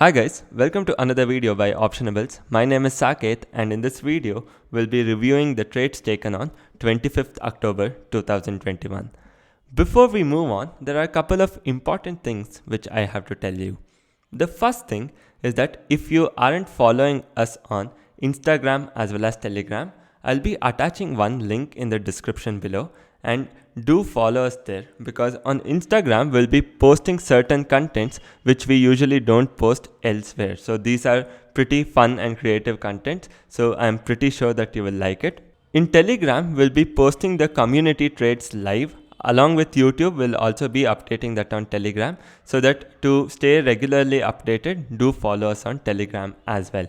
Hi guys, welcome to another video by Optionables. My name is Saket and in this video, we'll be reviewing the trades taken on 25th October 2021. Before we move on, there are a couple of important things which I have to tell you. The first thing is that if you aren't following us on Instagram as well as Telegram, I'll be attaching one link in the description below and do follow us there because on Instagram we'll be posting certain contents which we usually don't post elsewhere. So these are pretty fun and creative content. So I'm pretty sure that you will like it. In Telegram, we'll be posting the community trades live. Along with YouTube, we'll also be updating that on Telegram. So that to stay regularly updated, do follow us on Telegram as well.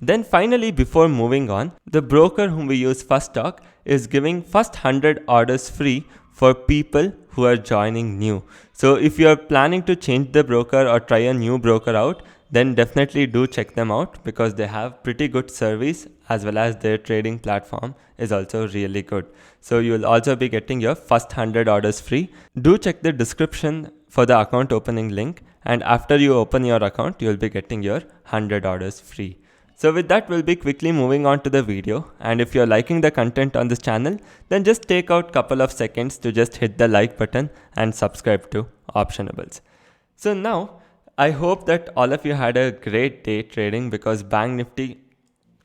Then finally, before moving on, the broker whom we use, Firstock, is giving first 100 orders free for people who are joining new. So if you're planning to change the broker or try a new broker out, then definitely do check them out because they have pretty good service as well as their trading platform is also really good. So you'll also be getting your first 100 orders free. Do check the description for the account opening link, and after you open your account, you'll be getting your 100 orders free. So with that, we'll be quickly moving on to the video, and if you're liking the content on this channel, then just take out couple of seconds to just hit the like button and subscribe to Optionables. So now, I hope that all of you had a great day trading because Bank Nifty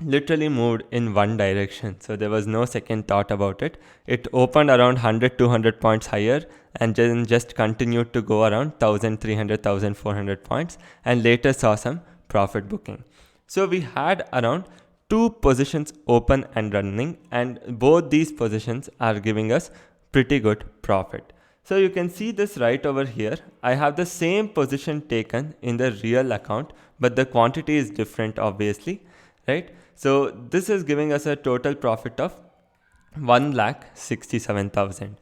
literally moved in one direction. So there was no second thought about it. It opened around 100-200 points higher and then just continued to go around 1,300-1,400 points and later saw some profit booking. So we had around 2 positions open and running, and both these positions are giving us pretty good profit. So you can see this right over here. I have the same position taken in the real account, but the quantity is different obviously, right? So this is giving us a total profit of 1,67,000.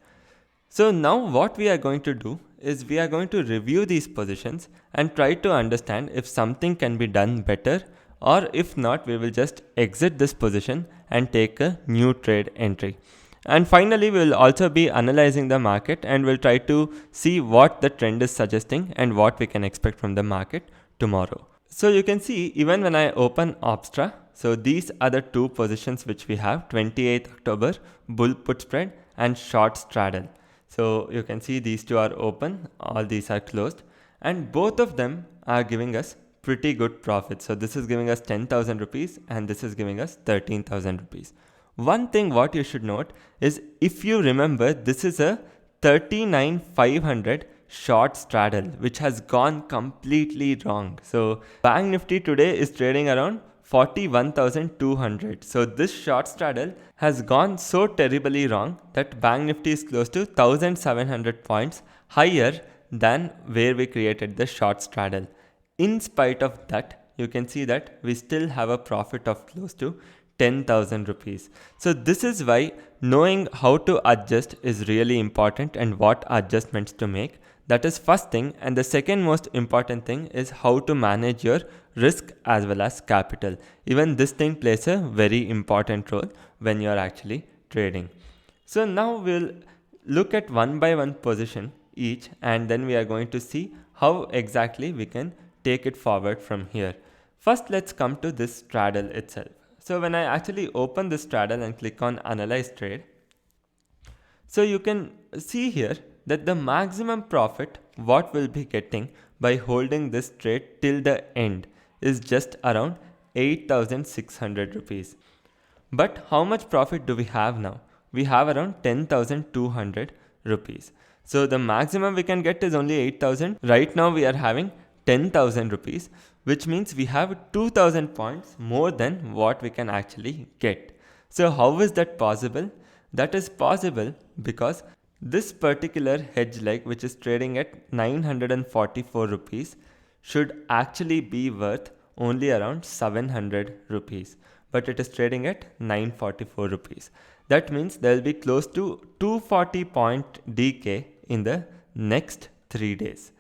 So now what we are going to do is we are going to review these positions and try to understand if something can be done better, or if not, we will just exit this position and take a new trade entry. And finally, we will also be analyzing the market and we'll try to see what the trend is suggesting and what we can expect from the market tomorrow. So you can see even when I open Opstra, so these are the 2 positions which we have: 28th October bull put spread and short straddle. So you can see these 2 are open, all these are closed, and both of them are giving us pretty good profit. So this is giving us 10,000 rupees and this is giving us 13,000 rupees. One thing what you should note is, if you remember, this is a 39,500 short straddle which has gone completely wrong. So Bank Nifty today is trading around 41,200. So this short straddle has gone so terribly wrong that Bank Nifty is close to 1,700 points higher than where we created the short straddle. In spite of that, you can see that we still have a profit of close to 10,000 rupees. So this is why knowing how to adjust is really important and what adjustments to make. That is first thing. And the second most important thing is how to manage your risk as well as capital. Even this thing plays a very important role when you are actually trading. So now we'll look at one by one position each, and then we are going to see how exactly we can take it forward from here. First, let's come to this straddle itself. So when I actually open this straddle and click on analyze trade, so you can see here that the maximum profit what we'll be getting by holding this trade till the end is just around 8,600 rupees. But how much profit do we have now? We have around 10,200 rupees. So the maximum we can get is only 8,000. Right now we are having 10,000 rupees, which means we have 2,000 points more than what we can actually get. So how is that possible? That is possible because this particular hedge leg, which is trading at 944 rupees, should actually be worth only around 700 rupees, but it is trading at 944 rupees. That means there will be close to 240 point decay in the next 3 days.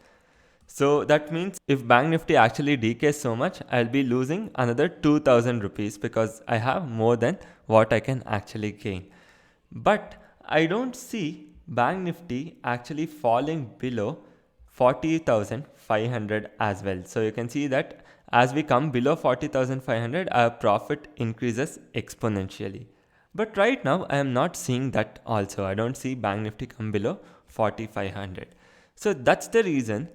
So that means if Bank Nifty actually decays so much, I'll be losing another 2,000 rupees because I have more than what I can actually gain. But I don't see Bank Nifty actually falling below 40,500 as well. So you can see that as we come below 40,500, our profit increases exponentially. But right now I am not seeing that also. I don't see Bank Nifty come below 4,500. So that's the reason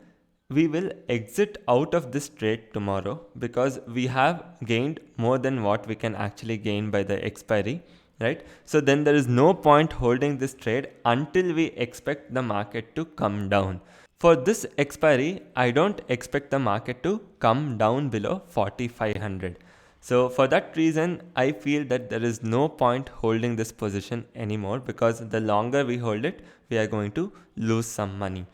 we will exit out of this trade tomorrow, because we have gained more than what we can actually gain by the expiry, right? So then there is no point holding this trade until we expect the market to come down. For this expiry, I don't expect the market to come down below 4,500. So for that reason, I feel that there is no point holding this position anymore, because the longer we hold it, we are going to lose some money.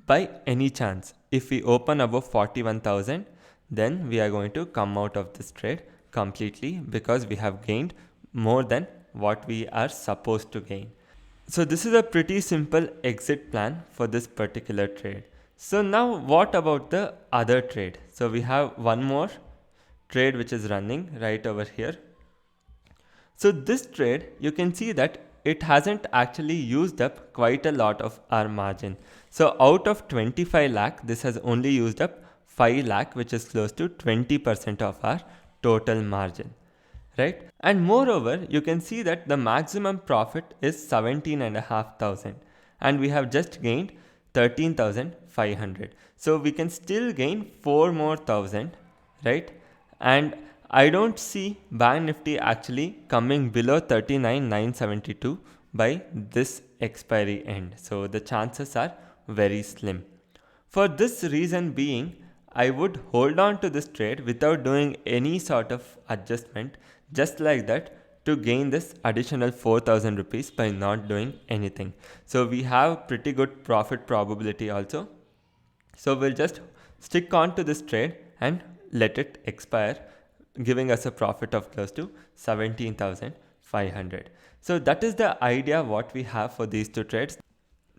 By any chance, if we open above 41,000, then we are going to come out of this trade completely, because we have gained more than what we are supposed to gain. So this is a pretty simple exit plan for this particular trade. So now what about the other trade? So we have one more trade which is running right over here. So this trade, you can see that it hasn't actually used up quite a lot of our margin. So out of 25 lakh, this has only used up 5 lakh, which is close to 20% of our total margin, right? And moreover, you can see that the maximum profit is 17,500 and we have just gained 13,500. So we can still gain 4 more thousand, right? And I don't see Bank Nifty actually coming below 39,972 by this expiry end. So the chances are very slim. For this reason being, I would hold on to this trade without doing any sort of adjustment, just like that, to gain this additional 4,000 rupees by not doing anything. So we have pretty good profit probability also. So we'll just stick on to this trade and let it expire, giving us a profit of close to 17,500. So that is the idea what we have for these two trades.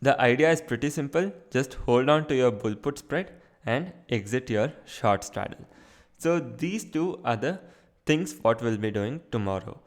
The idea is pretty simple. Just hold on to your bull put spread and exit your short straddle. So these two are the things what we'll be doing tomorrow.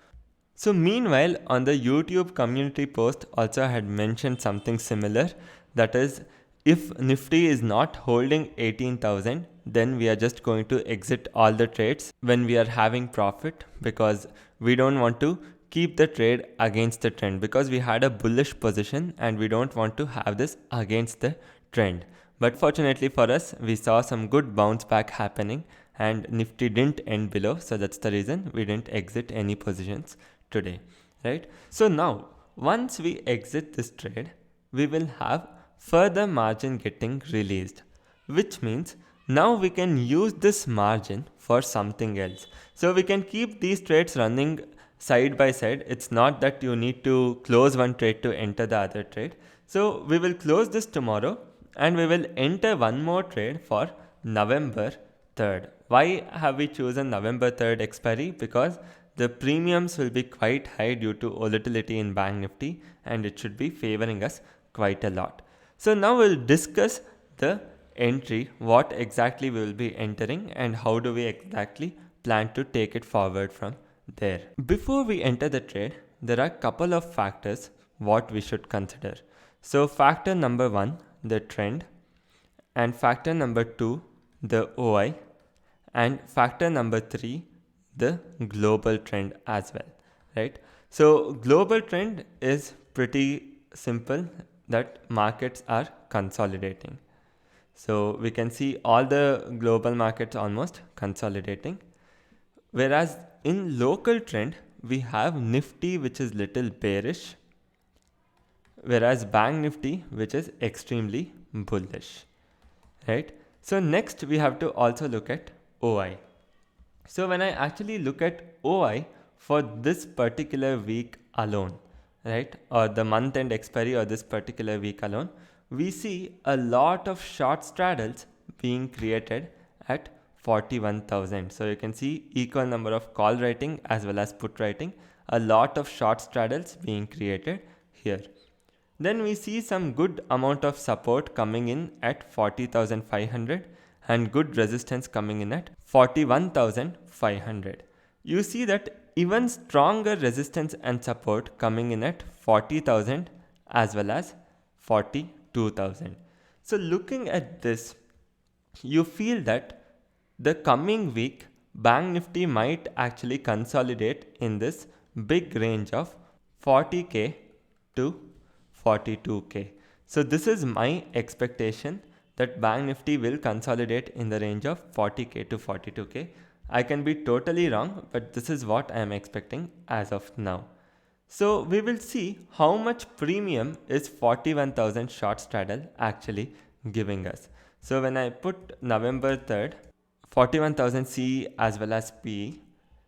So meanwhile, on the YouTube community post also I had mentioned something similar, that is, if Nifty is not holding 18,000, then we are just going to exit all the trades when we are having profit, because we don't want to keep the trade against the trend, because we had a bullish position and we don't want to have this against the trend. But fortunately for us, we saw some good bounce back happening and Nifty didn't end below. So that's the reason we didn't exit any positions today, right? So now once we exit this trade, we will have further margin getting released, which means now we can use this margin for something else. So we can keep these trades running side by side. It's not that you need to close one trade to enter the other trade. So we will close this tomorrow and we will enter one more trade for November 3rd. Why have we chosen November 3rd expiry? Because the premiums will be quite high due to volatility in Bank Nifty and it should be favoring us quite a lot. So now we'll discuss the entry, what exactly we will be entering and how do we exactly plan to take it forward from there. Before we enter the trade, there are a couple of factors what we should consider. So factor number 1, the trend, and factor number 2, the OI, and factor number 3, the global trend as well, right? So global trend is pretty simple, that markets are consolidating. So we can see all the global markets almost consolidating. Whereas in local trend, we have Nifty which is little bearish, whereas Bank Nifty which is extremely bullish, right? So next we have to also look at OI. So when I actually look at OI for this particular week alone, right, or the month end expiry or this particular week alone, we see a lot of short straddles being created at 41,000. So you can see equal number of call writing as well as put writing, a lot of short straddles being created here. Then we see some good amount of support coming in at 40,500 and good resistance coming in at 41,500. You see that even stronger resistance and support coming in at 40,000 as well as 42,000. So looking at this, you feel that the coming week Bank Nifty might actually consolidate in this big range of 40k to 42k. So this is my expectation that Bank Nifty will consolidate in the range of 40k to 42k. I can be totally wrong, but this is what I am expecting as of now. So we will see how much premium is 41,000 short straddle actually giving us. So when I put November 3rd, 41,000 C as well as P,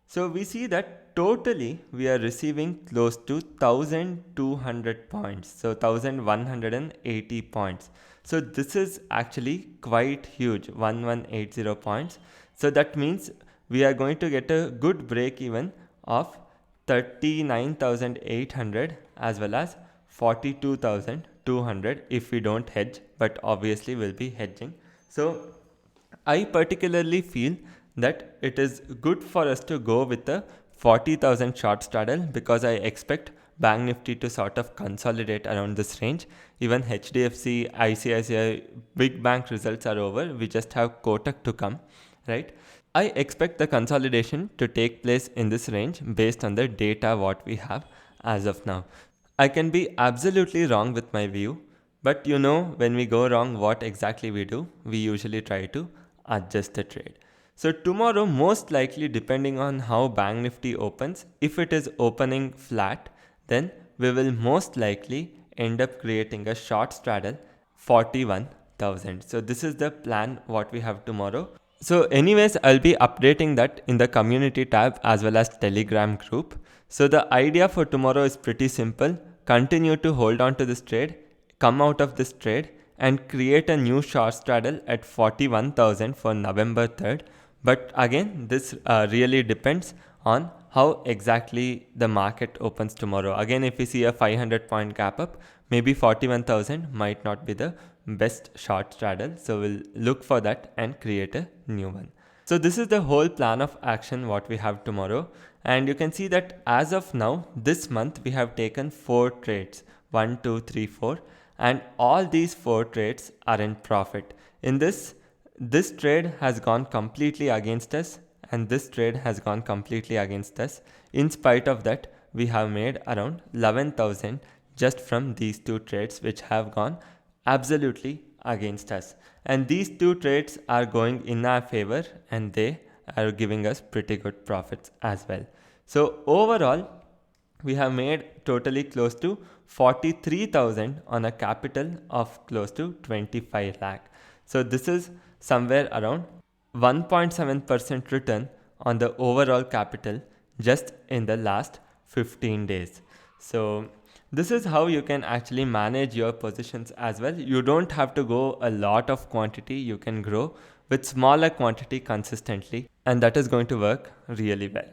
so we see that totally we are receiving close to 1200 points. So 1180 points. So this is actually quite huge, 1180 points. So that means we are going to get a good break even of 39,800 as well as 42,200 if we don't hedge, but obviously we'll be hedging. So I particularly feel that it is good for us to go with the 40,000 short straddle because I expect Bank Nifty to sort of consolidate around this range. Even HDFC, ICICI, big bank results are over. We just have Kotak to come, right? I expect the consolidation to take place in this range based on the data what we have as of now. I can be absolutely wrong with my view, but you know, when we go wrong, what exactly we do? We usually try to adjust the trade. So tomorrow, most likely depending on how Bank Nifty opens, if it is opening flat, then we will most likely end up creating a short straddle 41,000. So this is the plan what we have tomorrow. So anyways, I'll be updating that in the community tab as well as Telegram group. So the idea for tomorrow is pretty simple. Continue to hold on to this trade, come out of this trade and create a new short straddle at 41,000 for November 3rd. But again, this really depends on how exactly the market opens tomorrow. Again, if we see a 500 point gap up, maybe 41,000 might not be the best short straddle. So we'll look for that and create a new one. So this is the whole plan of action what we have tomorrow. And you can see that as of now, this month we have taken 4 trades, 1, 2, 3, 4. And all these 4 trades are in profit. In this trade has gone completely against us and this trade has gone completely against us. In spite of that, we have made around 11,000 just from these 2 trades which have gone absolutely against us. And these 2 trades are going in our favor and they are giving us pretty good profits as well. So overall, we have made totally close to 43,000 on a capital of close to 25 lakh. So this is somewhere around 1.7% return on the overall capital just in the last 15 days. So this is how you can actually manage your positions as well. You don't have to go a lot of quantity. You can grow with smaller quantity consistently and that is going to work really well.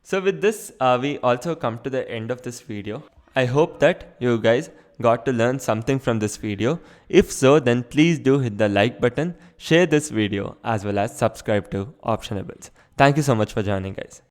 So with this, we also come to the end of this video. I hope that you guys got to learn something from this video. If so, then please do hit the like button, share this video as well as subscribe to Optionables. Thank you so much for joining, guys.